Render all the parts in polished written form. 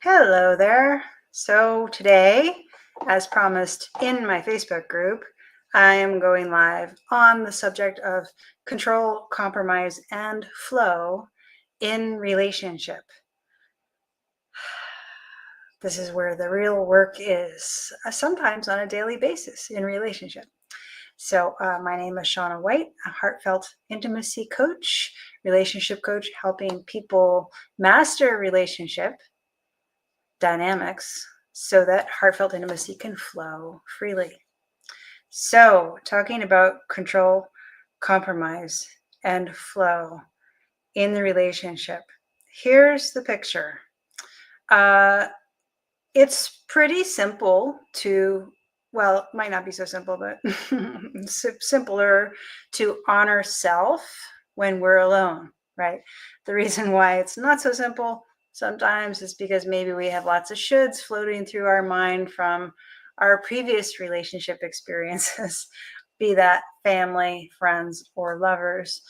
Hello there. So today, as promised in my Facebook group, I am going live on the subject of control, compromise, and flow in relationship. This is where the real work is, sometimes on a daily basis in relationship. So my name is Shauna White, a heartfelt intimacy coach, relationship coach, helping people master relationship dynamics so that heartfelt intimacy can flow freely. So, talking about control, compromise, and flow in the relationship, here's the picture. It's pretty simple to, well, it might not be so simple, but simpler to honor self when we're alone, right? The reason why it's not so simple sometimes is because maybe we have lots of shoulds floating through our mind from our previous relationship experiences, be that family, friends, or lovers.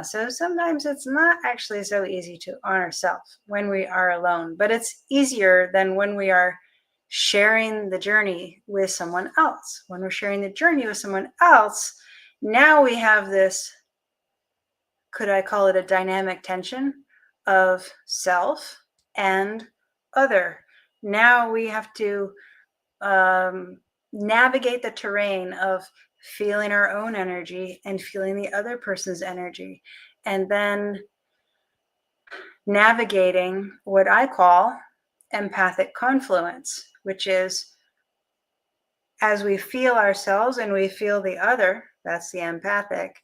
So sometimes it's not actually so easy to honor self when we are alone, but it's easier than when we are sharing the journey with someone else. When we're sharing the journey with someone else, now we have this, could I call it a dynamic tension of self and other. Now we have to navigate the terrain of feeling our own energy and feeling the other person's energy, and then navigating what I call empathic confluence, which is as we feel ourselves and we feel the other, that's the empathic,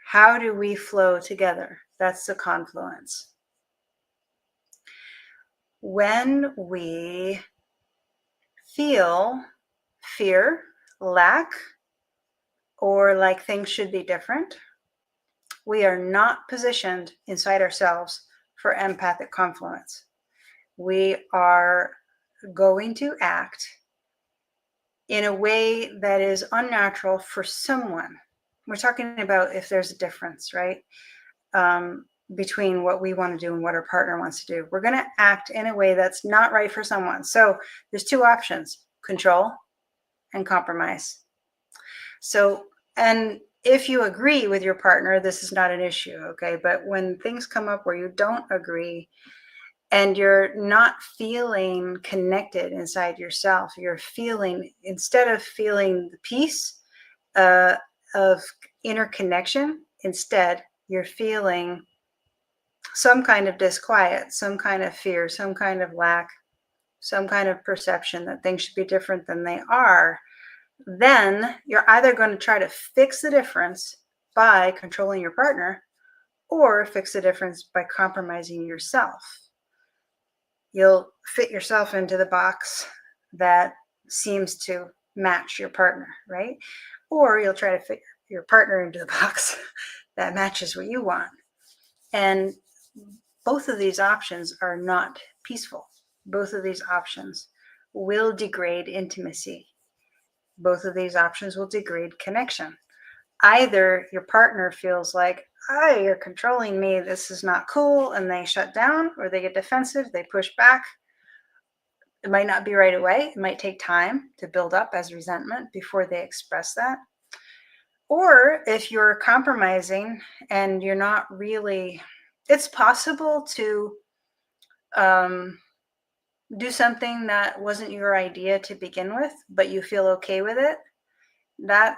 how do we flow together? That's the confluence. When we feel fear, lack, or like things should be different, we are not positioned inside ourselves for empathic confluence. We are going to act in a way that is unnatural for someone. We're talking about if there's a difference, right? Between what we want to do and what our partner wants to do. We're going to act in a way that's not right for someone. So there's two options: control and compromise. So, and if you agree with your partner, this is not an issue, okay? But when things come up where you don't agree and you're not feeling connected inside yourself, you're feeling, instead of feeling the peace of inner connection, instead you're feeling some kind of disquiet, some kind of fear, some kind of lack, some kind of perception that things should be different than they are, then you're either going to try to fix the difference by controlling your partner or fix the difference by compromising yourself. You'll fit yourself into the box that seems to match your partner, right? Or you'll try to fit your partner into the box that matches what you want. And both of these options are not peaceful. Both of these options will degrade intimacy. Both of these options will degrade connection. Either your partner feels like, oh, you're controlling me, this is not cool, and they shut down, or they get defensive, they push back. It might not be right away. It might take time to build up as resentment before they express that. Or if you're compromising and you're not really, it's possible to do something that wasn't your idea to begin with, but you feel okay with it. That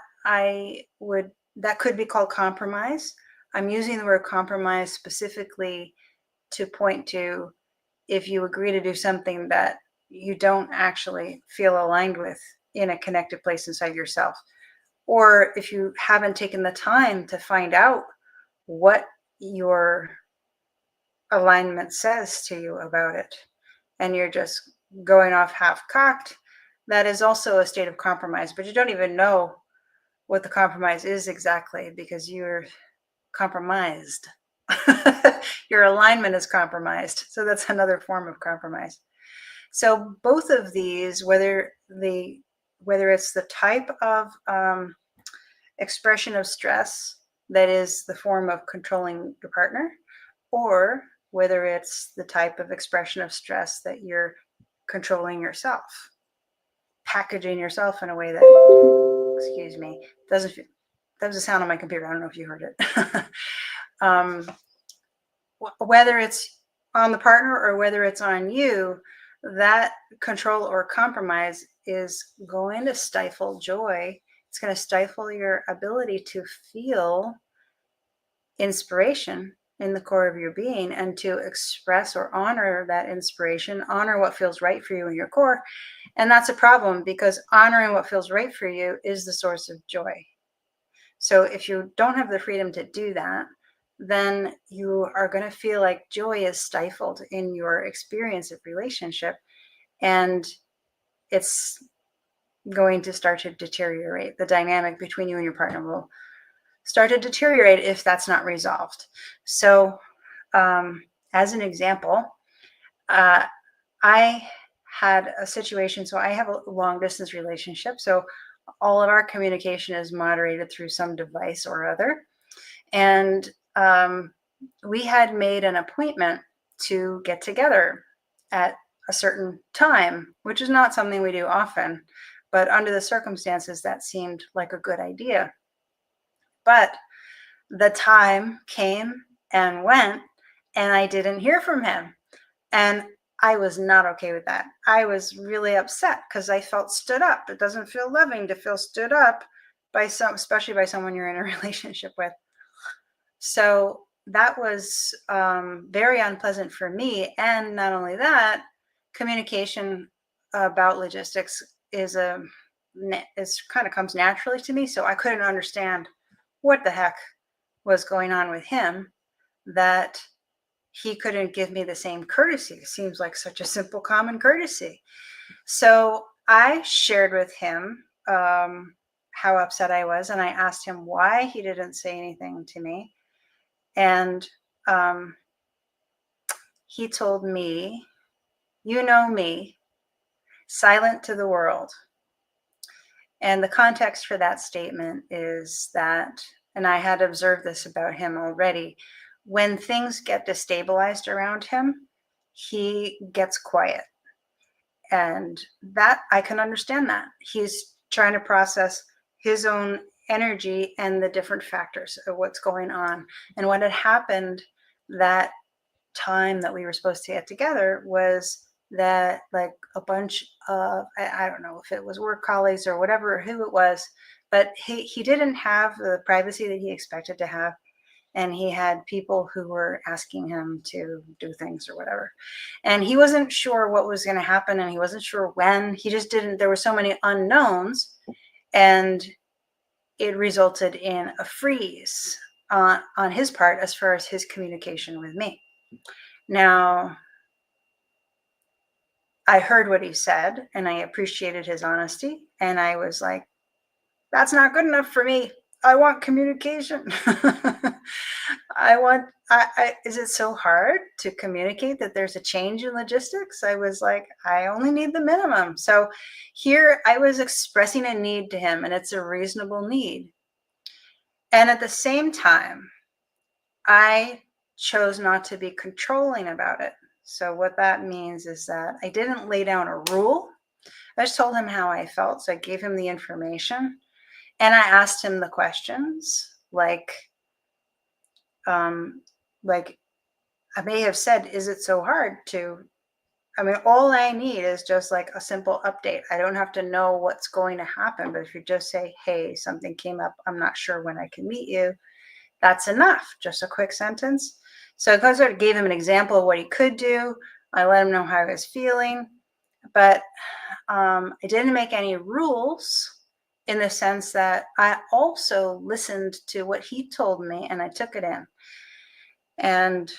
could be called compromise. I'm using the word compromise specifically to point to if you agree to do something that you don't actually feel aligned with in a connected place inside yourself, or if you haven't taken the time to find out what your alignment says to you about it, and you're just going off half-cocked, that is also a state of compromise, but you don't even know what the compromise is exactly because you're compromised. Your alignment is compromised. So that's another form of compromise. So both of these, whether it's the type of expression of stress that is the form of controlling your partner, or whether it's the type of expression of stress that you're controlling yourself, packaging yourself in a way that, excuse me, doesn't, that was a sound on my computer. I don't know if you heard it. Whether it's on the partner or whether it's on you, that control or compromise is going to stifle joy. It's going to stifle your ability to feel inspiration in the core of your being and to express or honor that inspiration, honor what feels right for you in your core. And that's a problem, because honoring what feels right for you is the source of joy. So if you don't have the freedom to do that, then you are going to feel like joy is stifled in your experience of relationship, and it's going to start to deteriorate. The dynamic between you and your partner will start to deteriorate if that's not resolved. So as an example, I had a situation, so I have a long distance relationship. So all of our communication is moderated through some device or other. And we had made an appointment to get together at a certain time, which is not something we do often, but under the circumstances, that seemed like a good idea. But the time came and went, and I didn't hear from him. And I was not okay with that. I was really upset because I felt stood up. It doesn't feel loving to feel stood up by especially by someone you're in a relationship with. So that was very unpleasant for me. And not only that, communication about logistics is kind of comes naturally to me. So I couldn't understand what the heck was going on with him, that he couldn't give me the same courtesy. It seems like such a simple, common courtesy. So I shared with him how upset I was, and I asked him why he didn't say anything to me. And he told me, "You know me, silent to the world." And the context for that statement is that, and I had observed this about him already, when things get destabilized around him, he gets quiet. And that, I can understand that. He's trying to process his own energy and the different factors of what's going on. And what had happened that time that we were supposed to get together was that, like, a bunch of, I don't know if it was work colleagues or whatever, who it was, but he didn't have the privacy that he expected to have. And he had people who were asking him to do things or whatever. And he wasn't sure what was going to happen, and he wasn't sure when. He just didn't, there were so many unknowns, and it resulted in a freeze on his part as far as his communication with me. Now, I heard what he said, and I appreciated his honesty, and I was like, that's not good enough for me. I want communication. Is it so hard to communicate that there's a change in logistics? I was like, I only need the minimum. So here I was expressing a need to him, and it's a reasonable need. And at the same time, I chose not to be controlling about it. So what that means is that I didn't lay down a rule. I just told him how I felt. So I gave him the information, and I asked him the questions, like I may have said, is it so hard to, I mean, all I need is just like a simple update. I don't have to know what's going to happen, but if you just say, hey, something came up, I'm not sure when I can meet you, that's enough. Just a quick sentence. So I sort of gave him an example of what he could do. I let him know how I was feeling, but I didn't make any rules, in the sense that I also listened to what he told me and I took it in. And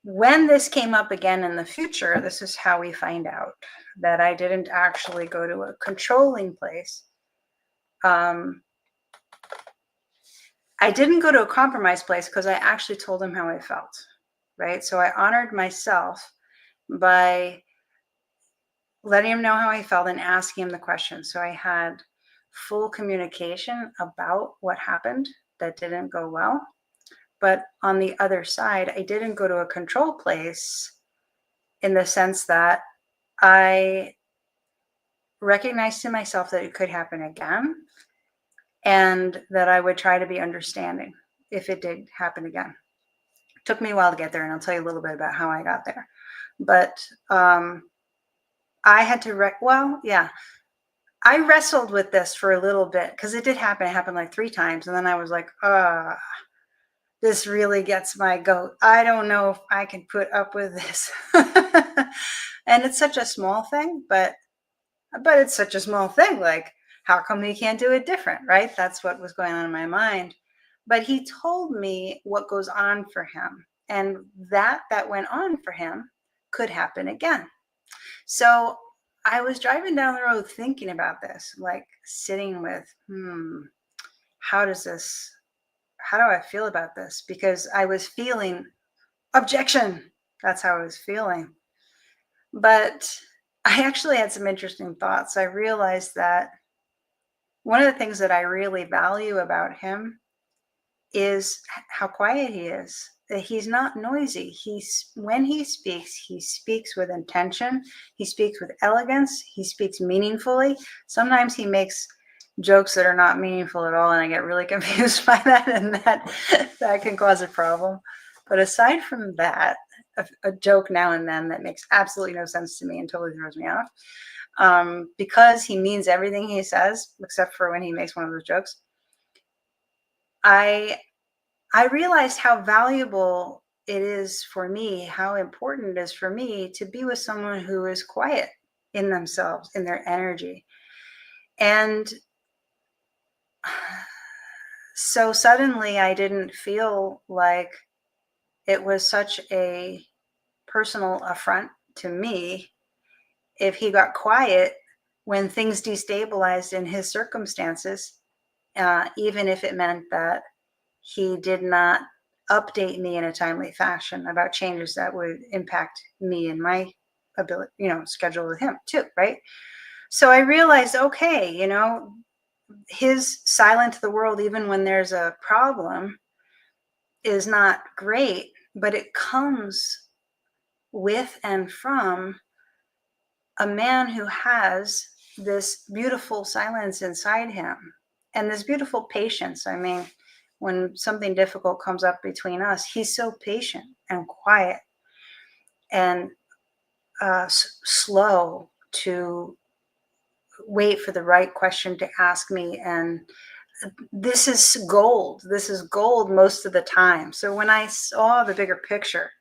when this came up again in the future, this is how we find out that I didn't actually go to a controlling place. I didn't go to a compromise place because I actually told him how I felt, right? So I honored myself by letting him know how I felt and asking him the question. So I had full communication about what happened that didn't go well. But on the other side, I didn't go to a control place in the sense that I recognized to myself that it could happen again and that I would try to be understanding if it did happen again. It took me a while to get there, and I'll tell you a little bit about how I got there. But I had to, I wrestled with this for a little bit because it did happen. It happened like 3 times. And then I was like, this really gets my goat. I don't know if I can put up with this. And it's such a small thing, but it's such a small thing. Like, how come we can't do it different, right? That's what was going on in my mind. But he told me what goes on for him, and that went on for him could happen again. So I was driving down the road thinking about this, like sitting with, how do I feel about this? Because I was feeling objection. That's how I was feeling. But I actually had some interesting thoughts. I realized that one of the things that I really value about him is how quiet he is. That he's not noisy. When he speaks with intention. He speaks with elegance. He speaks meaningfully. Sometimes he makes jokes that are not meaningful at all, and I get really confused by that, and that can cause a problem. But aside from that, a joke now and then that makes absolutely no sense to me and totally throws me off, because he means everything he says, except for when he makes one of those jokes. I realized how valuable it is for me, how important it is for me to be with someone who is quiet in themselves, in their energy. And so suddenly I didn't feel like it was such a personal affront to me if he got quiet when things destabilized in his circumstances, even if it meant that he did not update me in a timely fashion about changes that would impact me and my ability, schedule with him too, right? So I realized, okay, his silent to the world, even when there's a problem, is not great, but it comes with and from a man who has this beautiful silence inside him and this beautiful patience. I mean, when something difficult comes up between us, he's so patient and quiet and slow to wait for the right question to ask me. And this is gold. This is gold most of the time. So when I saw the bigger picture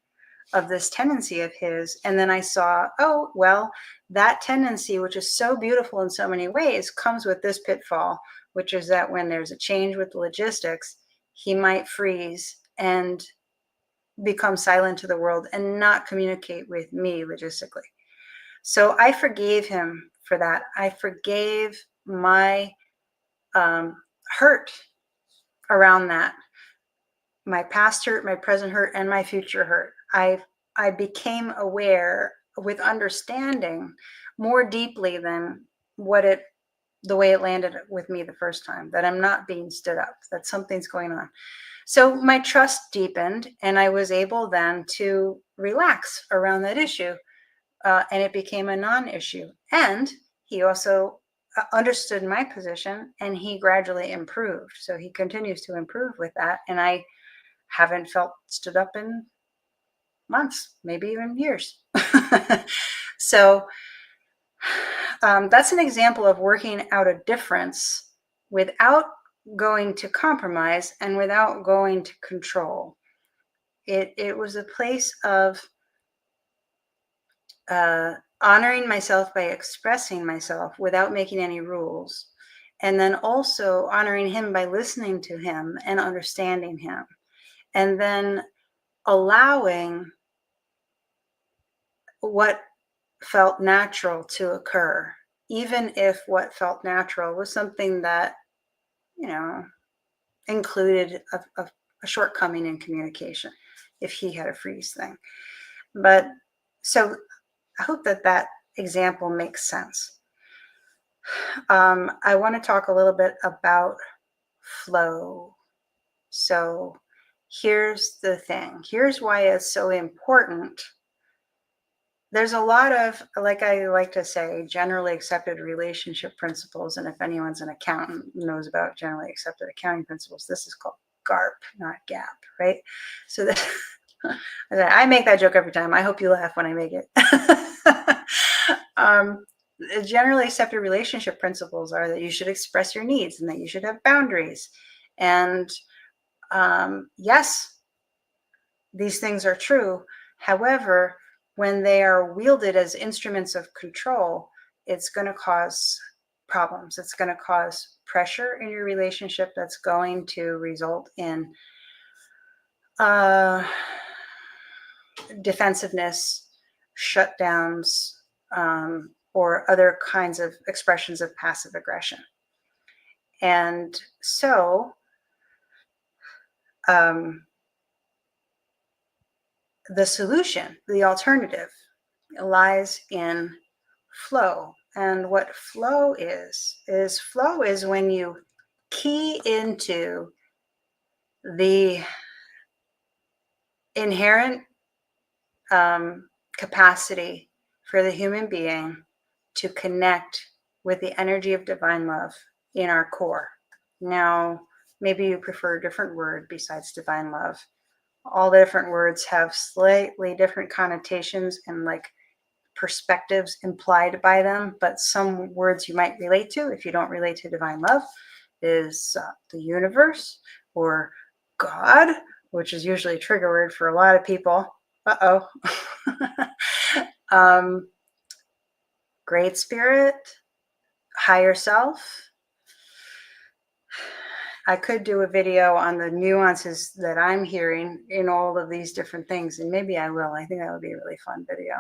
of this tendency of his, and then I saw, oh, well, that tendency, which is so beautiful in so many ways, comes with this pitfall, which is that when there's a change with the logistics, he might freeze and become silent to the world and not communicate with me logistically. So I forgave him for that. I forgave my hurt around that, my past hurt, my present hurt, and my future hurt. I became aware with understanding more deeply than the way it landed with me the first time, that I'm not being stood up, that something's going on. So my trust deepened, and I was able then to relax around that issue, and it became a non-issue. And he also understood my position, and he gradually improved. So he continues to improve with that, and I haven't felt stood up in months, maybe even years. So that's an example of working out a difference without going to compromise and without going to control. It was a place of honoring myself by expressing myself without making any rules, and then also honoring him by listening to him and understanding him, and then allowing what felt natural to occur, even if what felt natural was something that, included a shortcoming in communication, if he had a freeze thing. But so I hope that example makes sense. I want to talk a little bit about flow. So here's the thing. Here's why it's so important. There's a lot of, like I like to say, generally accepted relationship principles. And if anyone's an accountant knows about generally accepted accounting principles, this is called GARP, not GAAP, right? So that I make that joke every time. I hope you laugh when I make it. Generally accepted relationship principles are that you should express your needs and that you should have boundaries. And yes, these things are true. However, when they are wielded as instruments of control, it's going to cause problems. It's going to cause pressure in your relationship that's going to result in defensiveness, shutdowns, or other kinds of expressions of passive aggression. And so, the solution, the alternative, lies in flow. And what flow is when you key into the inherent capacity for the human being to connect with the energy of divine love in our core. Now, maybe you prefer a different word besides divine love. All the different words have slightly different connotations and like perspectives implied by them, but some words you might relate to, if you don't relate to divine love, is the universe or God, which is usually a trigger word for a lot of people. Great spirit, higher self. I could do a video on the nuances that I'm hearing in all of these different things, and maybe I will. I think that would be a really fun video.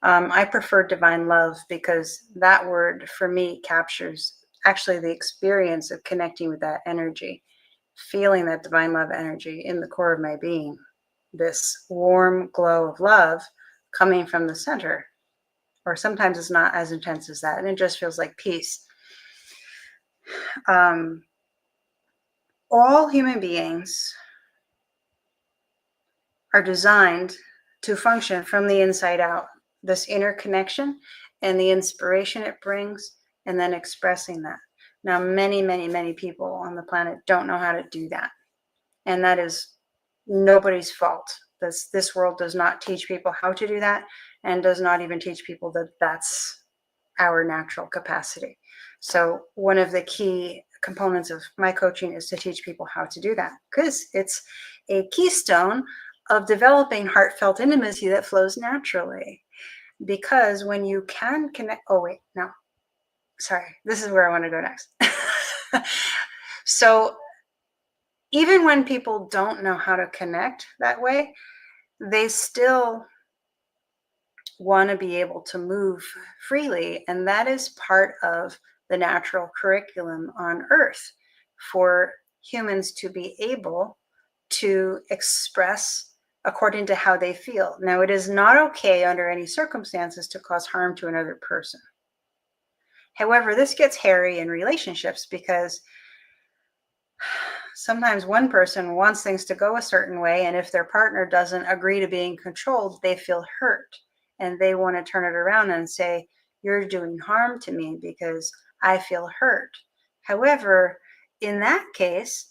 I prefer divine love because that word for me captures actually the experience of connecting with that energy, feeling that divine love energy in the core of my being, this warm glow of love coming from the center. Or sometimes it's not as intense as that, and it just feels like peace. All human beings are designed to function from the inside out. This inner connection and the inspiration it brings, and then expressing that. Now, many people on the planet don't know how to do that. And that is nobody's fault. This world does not teach people how to do that, and does not even teach people that that's our natural capacity. So one of the key components of my coaching is to teach people how to do that, because it's a keystone of developing heartfelt intimacy that flows naturally. Because when you can connect, this is where I want to go next. So even when people don't know how to connect that way, they still want to be able to move freely. And that is part of the natural curriculum on Earth for humans to be able to express according to how they feel. Now, it is not okay under any circumstances to cause harm to another person. However, this gets hairy in relationships because sometimes one person wants things to go a certain way, and if their partner doesn't agree to being controlled, they feel hurt, and they want to turn it around and say, you're doing harm to me because I feel hurt. However, in that case,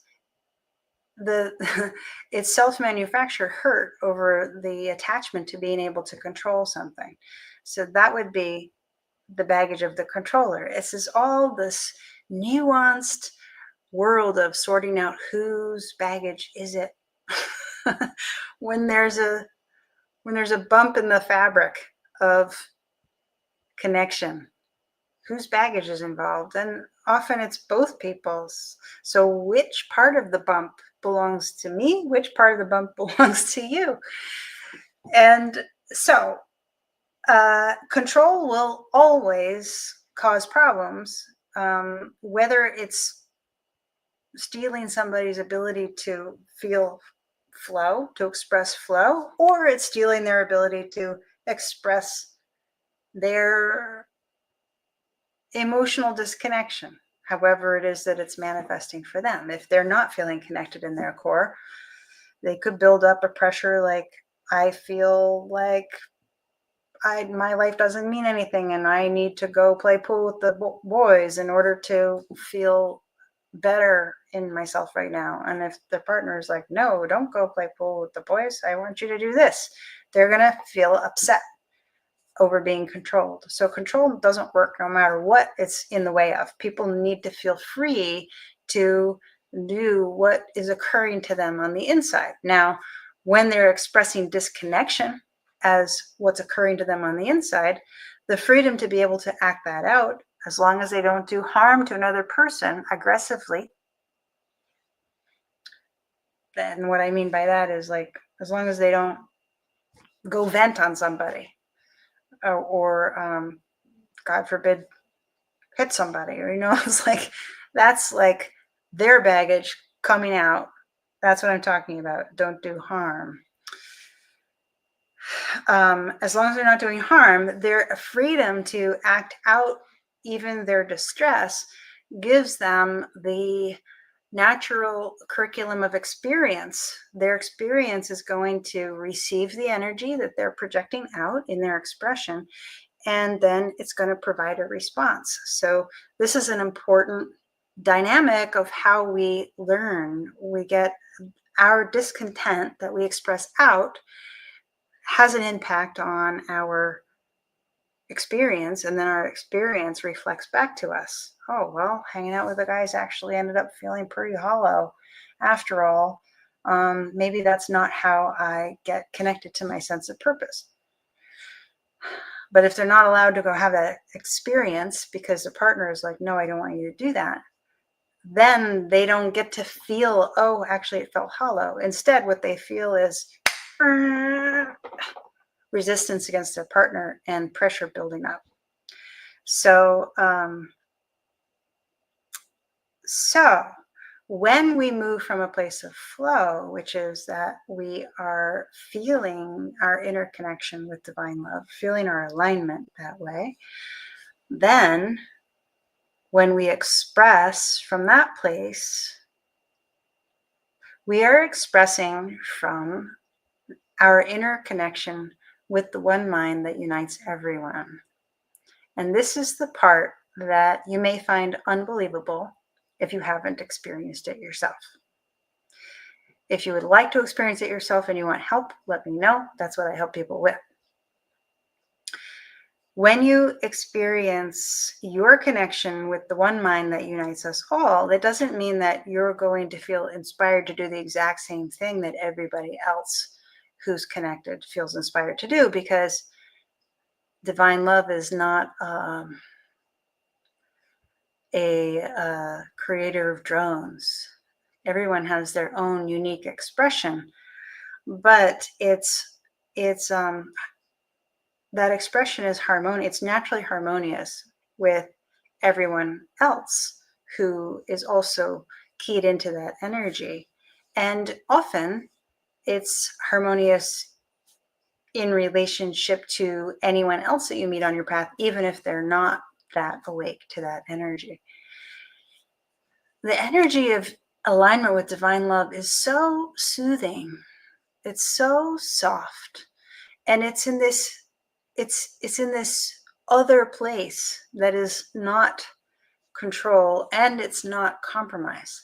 it's self-manufactured hurt over the attachment to being able to control something. So that would be the baggage of the controller. This is all this nuanced world of sorting out whose baggage is it. when there's a bump in the fabric of connection, whose baggage is involved? And often it's both people's. So which part of the bump belongs to me? Which part of the bump belongs to you? And so control will always cause problems, whether it's stealing somebody's ability to feel flow, to express flow, or it's stealing their ability to express their emotional disconnection, however it is that it's manifesting for them. If they're not feeling connected in their core, they could build up a pressure like, I feel like my life doesn't mean anything and I need to go play pool with the boys in order to feel better in myself right now. And if the partner is like, no, don't go play pool with the boys, I want you to do this, they're going to feel upset over being controlled. So control doesn't work no matter what it's in the way of. People need to feel free to do what is occurring to them on the inside. Now, when they're expressing disconnection as what's occurring to them on the inside, the freedom to be able to act that out, as long as they don't do harm to another person aggressively. And what I mean by that is, like, as long as they don't go vent on somebody or God forbid, hit somebody, or, it's like, that's like their baggage coming out. That's what I'm talking about. Don't do harm. As long as they're not doing harm, their freedom to act out even their distress gives them the natural curriculum of experience. Their experience is going to receive the energy that they're projecting out in their expression, and then it's going to provide a response. So this is an important dynamic of how we learn. We get our discontent that we express out has an impact on our experience, and then our experience reflects back to us. Oh, well, hanging out with the guys actually ended up feeling pretty hollow after all. Maybe that's not how I get connected to my sense of purpose. But if they're not allowed to go have that experience because the partner is like, no, I don't want you to do that, then they don't get to feel, oh, actually it felt hollow. Instead, what they feel is resistance against their partner and pressure building up. So when we move from a place of flow, which is that we are feeling our interconnection with divine love, feeling our alignment that way, then when we express from that place, we are expressing from our inner connection with the one mind that unites everyone. And this is the part that you may find unbelievable if you haven't experienced it yourself. If you would like to experience it yourself and you want help, let me know. That's what I help people with. When you experience your connection with the one mind that unites us all, that doesn't mean that you're going to feel inspired to do the exact same thing that everybody else who's connected feels inspired to do, because divine love is not a creator of drones. Everyone has their own unique expression, but it's that expression is harmonious. It's naturally harmonious with everyone else who is also keyed into that energy. And often it's harmonious in relationship to anyone else that you meet on your path, even if they're not that awake to that energy. The energy of alignment with divine love is so soothing. It's so soft. And it's in this other place that is not control and it's not compromise.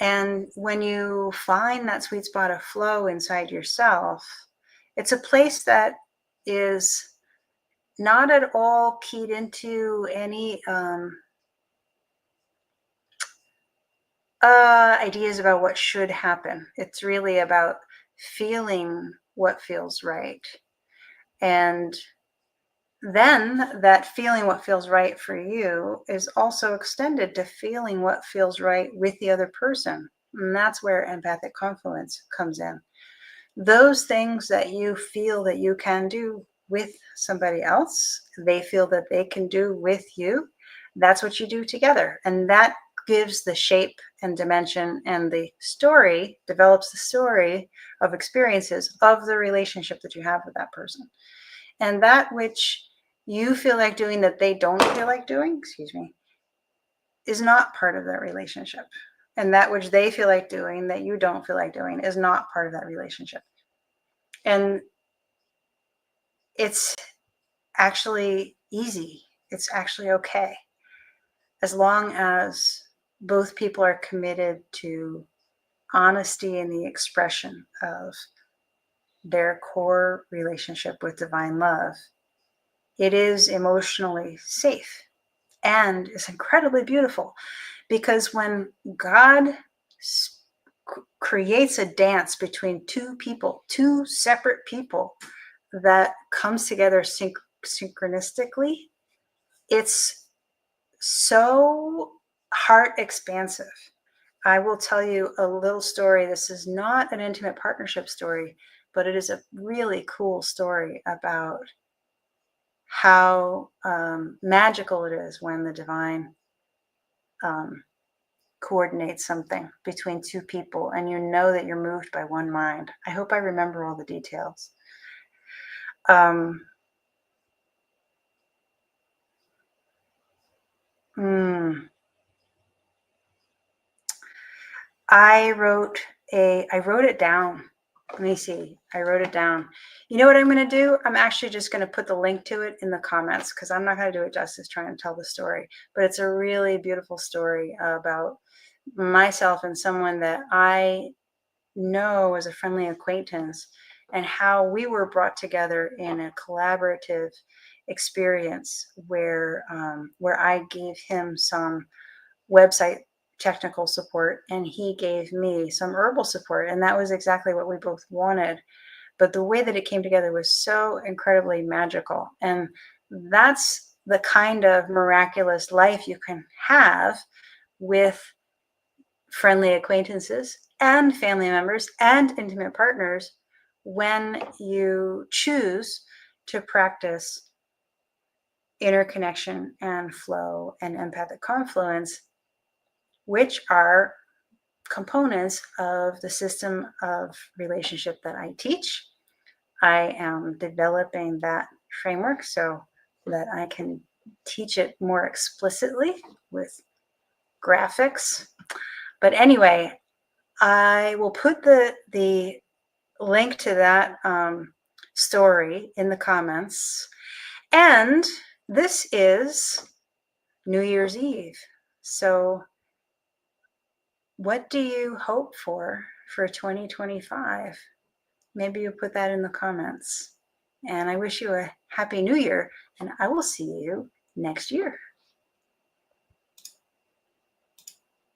And when you find that sweet spot of flow inside yourself, it's a place that is not at all keyed into any ideas about what should happen. It's really about feeling what feels right. And then that feeling what feels right for you is also extended to feeling what feels right with the other person. And that's where empathic confluence comes in. Those things that you feel that you can do with somebody else, they feel that they can do with you. That's what you do together. And that gives the shape and dimension, and the story develops the story of experiences of the relationship that you have with that person. And that which you feel like doing that they don't feel like doing, excuse me, is not part of that relationship. And that which they feel like doing that you don't feel like doing is not part of that relationship. And it's actually easy. It's actually okay. As long as both people are committed to honesty in the expression of their core relationship with divine love, it is emotionally safe and is incredibly beautiful. Because when God creates a dance between two people, two separate people that comes together synchronistically, it's so heart expansive. I will tell you a little story. This is not an intimate partnership story, but it is a really cool story about how magical it is when the divine um, coordinates something between two people and you know that you're moved by one mind. I hope I remember all the details. Um, mm, I wrote it down. Let me see. I wrote it down. You know what I'm going to do? I'm actually just going to put the link to it in the comments because I'm not going to do it justice trying to tell the story. But it's a really beautiful story about myself and someone that I know as a friendly acquaintance and how we were brought together in a collaborative experience where I gave him some website technical support and he gave me some herbal support, and that was exactly what we both wanted. But the way that it came together was so incredibly magical, and that's the kind of miraculous life you can have with friendly acquaintances and family members and intimate partners when you choose to practice interconnection and flow and empathic confluence, which are components of the system of relationship that I teach. I am developing that framework so that I can teach it more explicitly with graphics. But anyway, I will put the link to that story in the comments. And this is New Year's Eve. So what do you hope for 2025? Maybe you put that in the comments. And I wish you a happy new year, and I will see you next year.